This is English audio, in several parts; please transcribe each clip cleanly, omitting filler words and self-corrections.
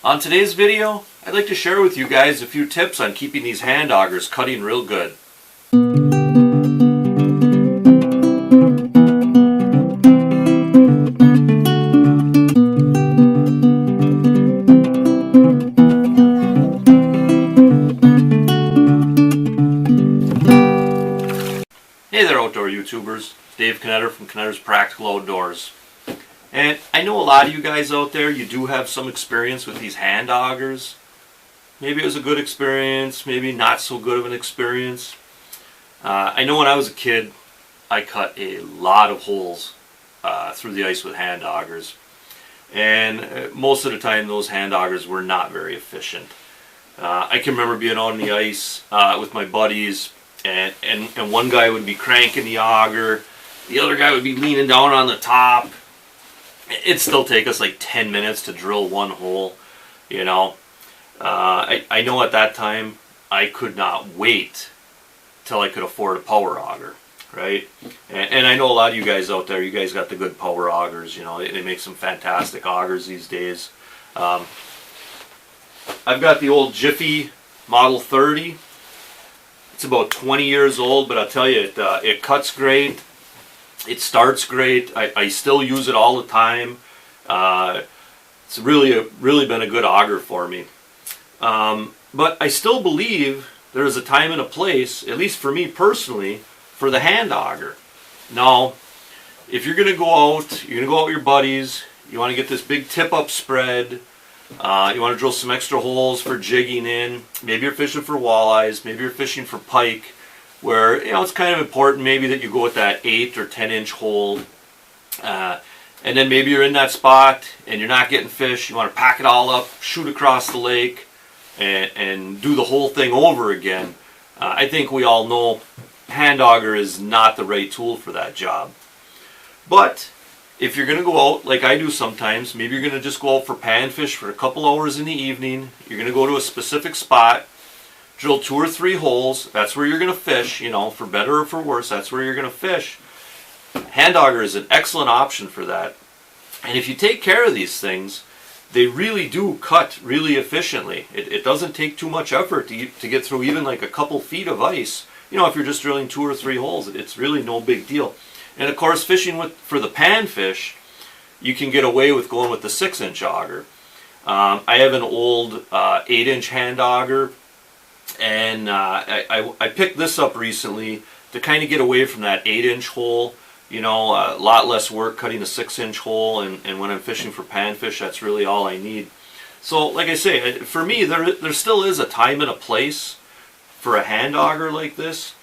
On today's video, I'd like to share with you guys a few tips on keeping these hand augers cutting real good. Hey there outdoor YouTubers, Dave Knetter from Knetter's Practical Outdoors. And I know a lot of you guys out there, you do have some experience with these hand augers. Maybe it was a good experience, maybe not so good of an experience. I know when I was a kid, I cut a lot of holes through the ice with hand augers. And most of the time those hand augers were not very efficient. I can remember being out on the ice with my buddies, and one guy would be cranking the auger, the other guy would be leaning down on the top. It'd still take us like 10 minutes to drill one hole, you know. I know at that time I could not wait till I could afford a power auger, right? And I know a lot of you guys out there, you guys got the good power augers, you know, they make some fantastic augers these days. I've got the old Jiffy Model 30. It's about 20 years old, but I'll tell you, it cuts great. It starts great. I still use it all the time. It's really been a good auger for me. But I still believe there's a time and a place, at least for me personally, for the hand auger. Now, if you're going to go out, you're going to go out with your buddies, you want to get this big tip-up spread, you want to drill some extra holes for jigging in, maybe you're fishing for walleyes, maybe you're fishing for pike, where, you know, it's kind of important maybe that you go with that 8 or 10 inch hole, and then maybe you're in that spot and you're not getting fish, you want to pack it all up, shoot across the lake, and do the whole thing over again. I think we all know hand auger is not the right tool for that job. But if you're going to go out like I do sometimes, maybe you're going to just go out for panfish for a couple hours in the evening, you're going to go to a specific spot, drill 2 or 3 holes, that's where you're going to fish, you know, for better or for worse, that's where you're going to fish. Hand auger is an excellent option for that. And if you take care of these things, they really do cut really efficiently. It doesn't take too much effort to get through even like a couple feet of ice. You know, if you're just drilling 2 or 3 holes, it's really no big deal. And of course, fishing for the panfish, you can get away with going with the 6-inch auger. I have an old 8-inch hand auger, and I picked this up recently to kind of get away from that 8-inch hole. You know, a lot less work cutting a 6-inch hole, and when I'm fishing for panfish, that's really all I need. So, like I say, for me, there still is a time and a place for a hand auger like this.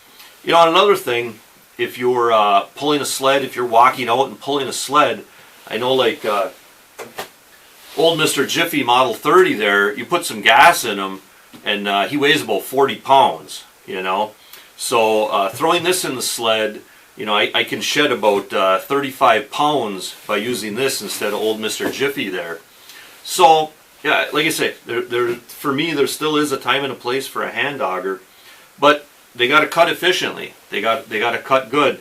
You know, and another thing, if you're pulling a sled, if you're walking out and pulling a sled, I know like old Mr. Jiffy Model 30 there, you put some gas in him, and he weighs about 40 pounds, you know. So throwing this in the sled, you know, I can shed about 35 pounds by using this instead of old Mr. Jiffy there. So, yeah, like I say, for me, there still is a time and a place for a hand auger, but they got to cut efficiently. They got to cut good.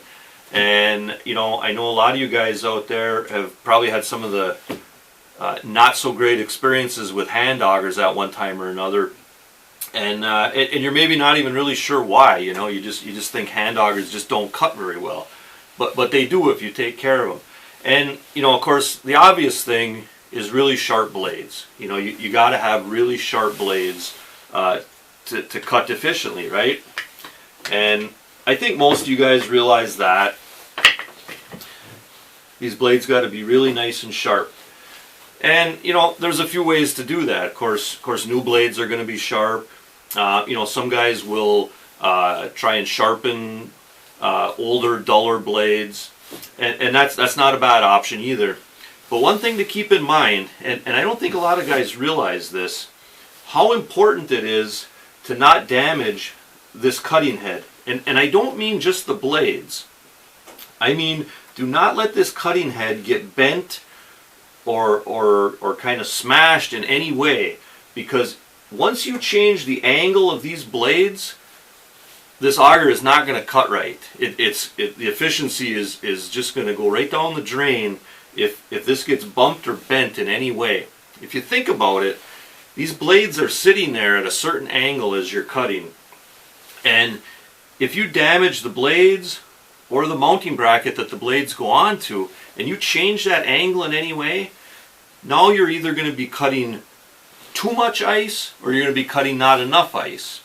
And, you know, I know a lot of you guys out there have probably had some of the not so great experiences with hand augers at one time or another. And you're maybe not even really sure why, you know, you just think hand augers just don't cut very well, but they do if you take care of them. And you know, of course, the obvious thing is really sharp blades. You know, you got to have really sharp blades to cut efficiently, right? And I think most of you guys realize that these blades got to be really nice and sharp. And you know, there's a few ways to do that. Of course, new blades are going to be sharp. You know, some guys will try and sharpen older, duller blades, and that's not a bad option either. But one thing to keep in mind, and I don't think a lot of guys realize this, how important it is to not damage this cutting head. And I don't mean just the blades. I mean, do not let this cutting head get bent or kind of smashed in any way, because once you change the angle of these blades, this auger is not going to cut right. The efficiency is just going to go right down the drain if this gets bumped or bent in any way. If you think about it, these blades are sitting there at a certain angle as you're cutting. And if you damage the blades or the mounting bracket that the blades go onto, and you change that angle in any way, now you're either going to be cutting too much ice or you're going to be cutting not enough ice.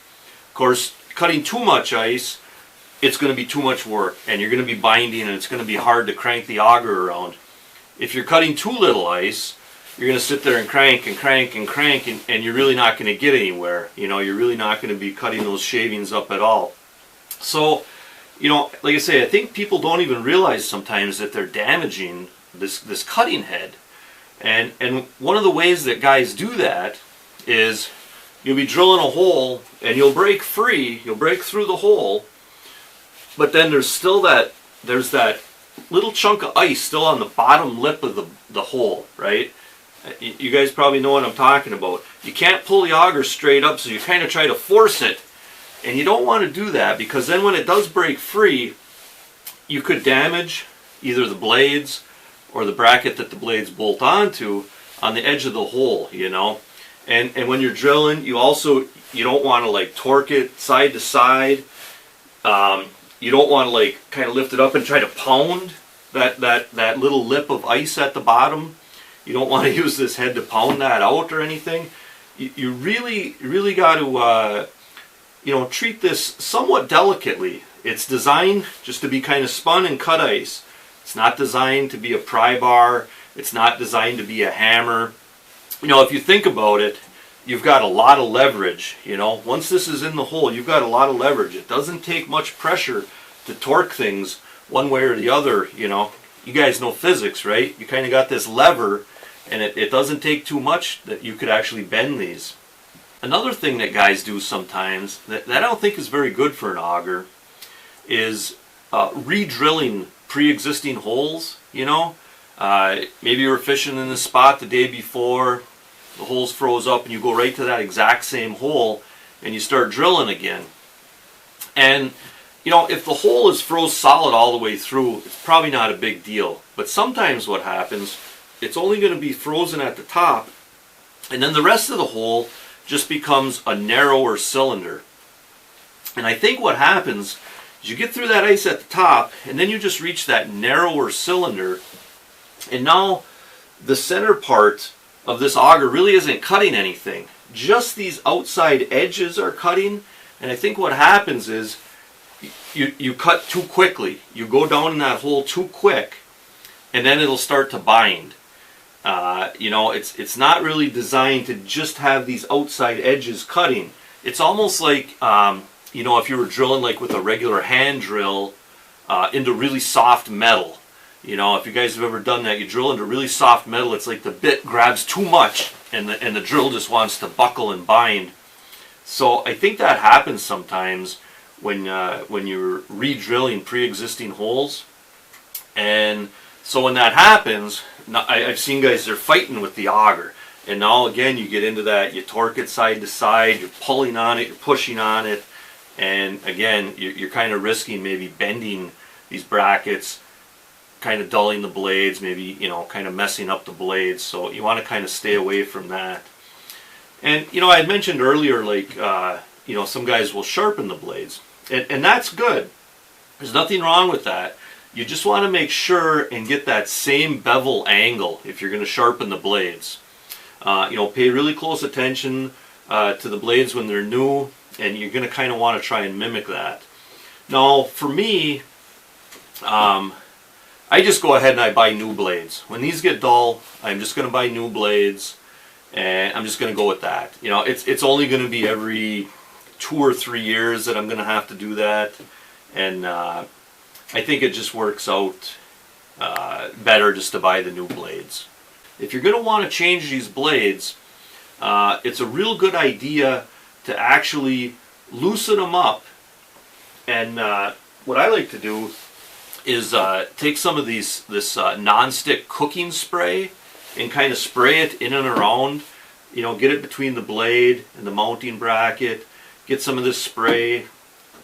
Of course, cutting too much ice, it's going to be too much work, and you're going to be binding, and it's going to be hard to crank the auger around. If you're cutting too little ice, you're going to sit there and crank and crank and crank, and you're really not going to get anywhere. You know, you're really not going to be cutting those shavings up at all. So, you know, like I say, I think people don't even realize sometimes that they're damaging this cutting head. And one of the ways that guys do that is you'll be drilling a hole and you'll break free, you'll break through the hole, but then there's that little chunk of ice still on the bottom lip of the hole, right? You guys probably know what I'm talking about. You can't pull the auger straight up, so you kind of try to force it. And you don't want to do that, because then when it does break free, you could damage either the blades or the bracket that the blades bolt onto on the edge of the hole, you know. And when you're drilling, you don't want to like torque it side to side. You don't want to like kind of lift it up and try to pound that little lip of ice at the bottom. You don't want to use this head to pound that out or anything. You really got to treat this somewhat delicately. It's designed just to be kind of spun and cut ice. It's not designed to be a pry bar. It's not designed to be a hammer. You know, if you think about it, you've got a lot of leverage. You know, once this is in the hole, you've got a lot of leverage. It doesn't take much pressure to torque things one way or the other. You know, you guys know physics, right? You kind of got this lever, and it doesn't take too much that you could actually bend these. Another thing that guys do sometimes that I don't think is very good for an auger is re-drilling pre-existing holes. You know, maybe you were fishing in this spot the day before, the holes froze up, and you go right to that exact same hole and you start drilling again. And you know, if the hole is froze solid all the way through, it's probably not a big deal. But sometimes what happens, it's only going to be frozen at the top, and then the rest of the hole just becomes a narrower cylinder. And I think what happens is you get through that ice at the top, and then you just reach that narrower cylinder, and now the center part of this auger really isn't cutting anything. Just these outside edges are cutting, and I think what happens is you cut too quickly. You go down in that hole too quick, and then it'll start to bind. You know, it's not really designed to just have these outside edges cutting. It's almost like, you know, if you were drilling like with a regular hand drill into really soft metal. You know, if you guys have ever done that, you drill into really soft metal, it's like the bit grabs too much and the drill just wants to buckle and bind. So I think that happens sometimes when you're re-drilling pre-existing holes. And so when that happens, I've seen guys, they're fighting with the auger. And now again, you get into that, you torque it side to side, you're pulling on it, you're pushing on it. And again, you're kind of risking maybe bending these brackets, kind of dulling the blades, maybe, you know, kind of messing up the blades. So you want to kind of stay away from that. And, you know, I had mentioned earlier, like, you know, some guys will sharpen the blades. And that's good. There's nothing wrong with that. You just want to make sure and get that same bevel angle if you're going to sharpen the blades. You know, pay really close attention to the blades when they're new, and you're going to kind of want to try and mimic that. Now, for me, I just go ahead and I buy new blades. When these get dull, I'm just going to buy new blades, and I'm just going to go with that. You know, it's only going to be every 2 or 3 years that I'm going to have to do that, and I think it just works out better just to buy the new blades. If you're going to want to change these blades, it's a real good idea to actually loosen them up. And what I like to do is take some of this non-stick cooking spray and kind of spray it in and around. You know, get it between the blade and the mounting bracket. Get some of this spray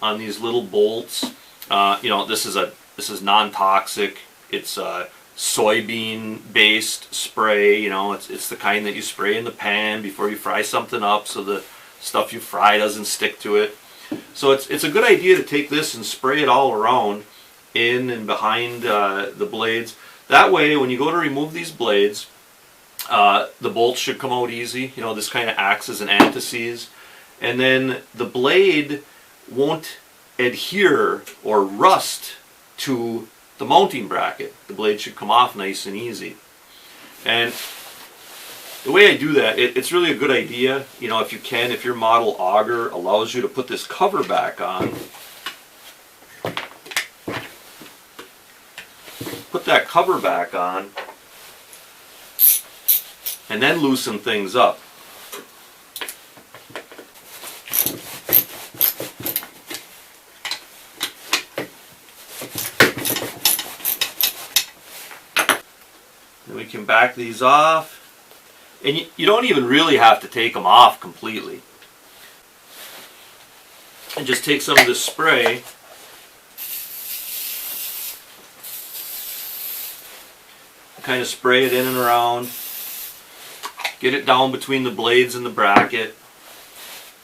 on these little bolts. You know, this is non-toxic. It's soybean based spray. You know, it's the kind that you spray in the pan before you fry something up so the stuff you fry doesn't stick to it. So it's a good idea to take this and spray it all around, in and behind the blades. That way when you go to remove these blades, the bolts should come out easy. You know, this kind of acts as an anti-seize. And then the blade won't adhere or rust to the mounting bracket. The blade should come off nice and easy. And the way I do that, it's really a good idea. You know, if you can, if your model auger allows you to put this cover back on, put that cover back on, and then loosen things up. Then we can back these off. And you don't even really have to take them off completely. And just take some of this spray kind of spray it in and around, get it down between the blades and the bracket,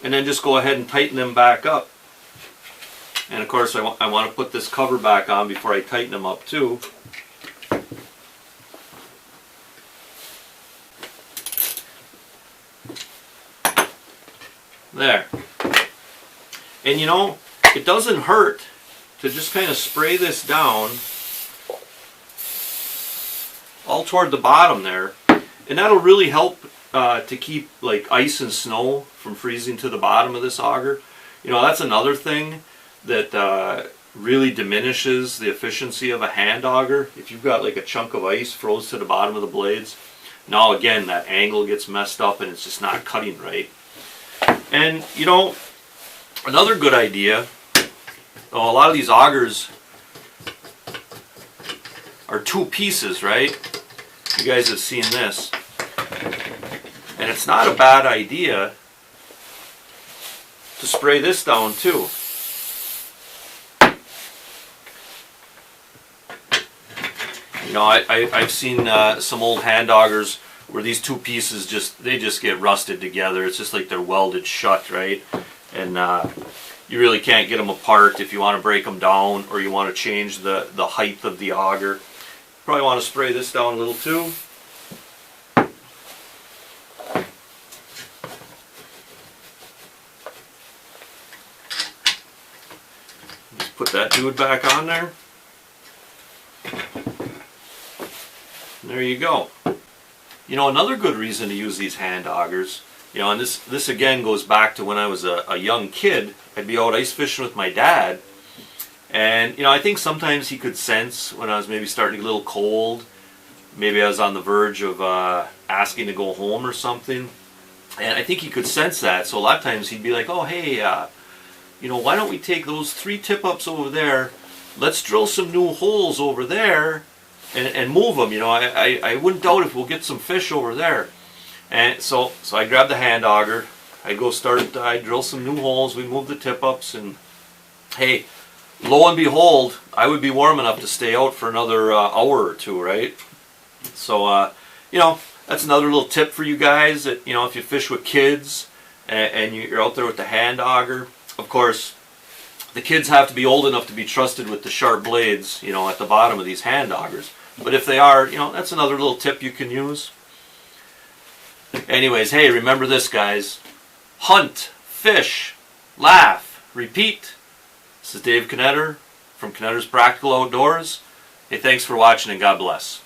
and then just go ahead and tighten them back up. And of course I want to put this cover back on before I tighten them up too. There. And you know, it doesn't hurt to just kind of spray this down all toward the bottom there, and that'll really help to keep like ice and snow from freezing to the bottom of this auger. You know, that's another thing that really diminishes the efficiency of a hand auger. If you've got like a chunk of ice froze to the bottom of the blades, now again that angle gets messed up and it's just not cutting right. And you know, another good idea, a lot of these augers are two pieces, right? You guys have seen this. And it's not a bad idea to spray this down too. You know, I've seen some old hand augers where these two pieces just get rusted together. It's just like they're welded shut, right? And you really can't get them apart if you want to break them down or you want to change the height of the auger. Probably want to spray this down a little too. Just put that dude back on there. And there you go. You know, another good reason to use these hand augers, you know, and this again goes back to when I was a young kid. I'd be out ice fishing with my dad. And, you know, I think sometimes he could sense when I was maybe starting to get a little cold. Maybe I was on the verge of asking to go home or something. And I think he could sense that. So a lot of times he'd be like, oh, hey, you know, why don't we take those 3 tip-ups over there, let's drill some new holes over there and move them. You know, I wouldn't doubt if we'll get some fish over there. And so I grabbed the hand auger. I'd drill some new holes, we move the tip-ups, and hey, lo and behold, I would be warm enough to stay out for another hour or two, right? So, you know, that's another little tip for you guys that, you know, if you fish with kids and you're out there with the hand auger, of course, the kids have to be old enough to be trusted with the sharp blades, you know, at the bottom of these hand augers. But if they are, you know, that's another little tip you can use. Anyways, hey, remember this, guys. Hunt, fish, laugh, repeat. This is Dave Knetter from Knetter's Practical Outdoors. Hey, thanks for watching and God bless.